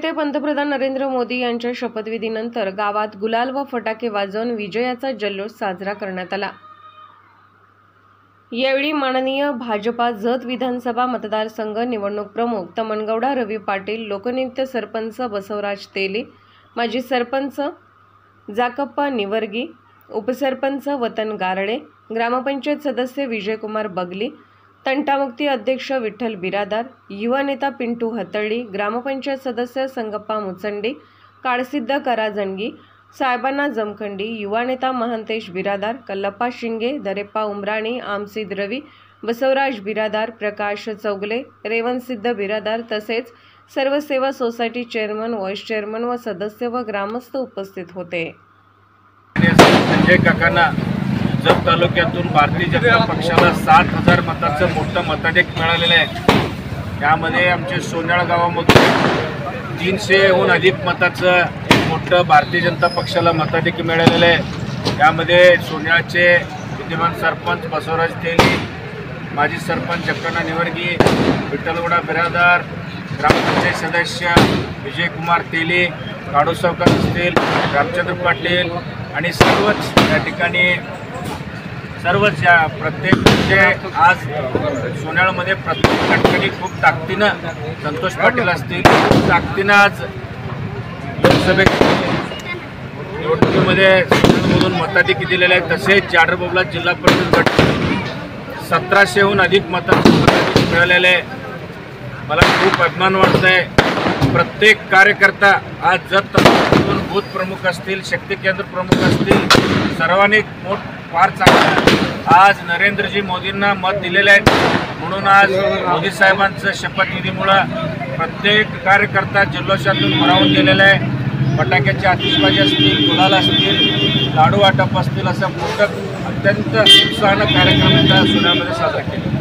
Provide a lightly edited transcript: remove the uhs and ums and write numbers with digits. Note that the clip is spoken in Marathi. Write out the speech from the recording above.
येथे पंतप्रधान नरेंद्र मोदी यांच्या शपथविधीनंतर गावात गुलाल व फटाके वाजवून विजयाचा जल्लोष साजरा करण्यात आला। यावेळी माननीय भाजपा जत विधानसभा मतदारसंघ निवडणूक प्रमुख तमनगौडा रवी पाटील, लोकनियुक्त सरपंच बसवराज तेली, माजी सरपंच जाकप्पा निवर्गी, उपसरपंच वतन गारळे, ग्रामपंचायत सदस्य विजयकुमार बगली, तंटामुक्ती अध्यक्ष विठ्ठल बिरादार, युवा नेता पिंटू हतळी, ग्रामपंचायत सदस्य संगप्पा मुचंडी, काळसिद्ध कराजणगी, साहेबांना जमखंडी, युवा नेता महांतेश बिरादार, कल्लप्पा शिंगे, दरेप्पा उमराणी, आमसिद रवी, बसवराज बिरादार, प्रकाश चौगले, रेवणसिद्ध बिरादार तसेच सर्व सेवा सोसायटी चेअरमन, व्हाईस चेअरमन व सदस्य व ग्रामस्थ उपस्थित होते। संजय काकांना जत तालुक्यातून भारतीय जनता पक्षाला 7,000 मताचं मोठं मताधिक्य मिळालेलं आहे। त्यामध्ये आमच्या सोन्याळ गावामधून 300हून अधिक मताचं मोठं भारतीय जनता पक्षाला मताधिक्य मिळालेलं आहे। त्यामध्ये सोन्याळचे विद्यमान सरपंच बसवराज तेली, माजी सरपंच जक्कण्णा निवर्गी, विठ्ठलगौडा बिरादार, ग्रामपंचायत सदस्य विजयकुमार तेली, काडू सावकार असतील, रामचंद्र पाटील आणि सर्वच या ठिकाणी सर्वच या प्रत्येक म्हणजे आज सोन्याळमध्ये प्रत्येक ठिकाणी खूप ताकदीनं संतोष पाटील असतील, ताकदीनं आज लोकसभेत निवडणुकीमध्ये सोन्याळमधून मताधिक्य दिलेले आहे। तसेच जाडरबोबला जिल्हा परिषद गट 1700हून अधिक मतांचं मताधिक्य मिळालेलं आहे। मला खूप अभिमान वाटत आहे। प्रत्येक कार्यकर्ता आज जत तालुक्यातून बूथ प्रमुख असतील, शक्ती केंद्र प्रमुख असतील, सर्वांनी फार चांगलं आज नरेंद्रजी मोदींना मत दिलेले आहेत। म्हणून आज मोदी साहेबांचं शपथविधीमुळं प्रत्येक कार्यकर्ता जल्लोषातून भरावून गेलेला आहे। फटाक्याची आतिषबाजी असतील, गुलाल असतील, लाडू वाटप असतील, असं मोठं अत्यंत उत्साहानं कार्यक्रम सोन्याळमध्ये साजरा केला।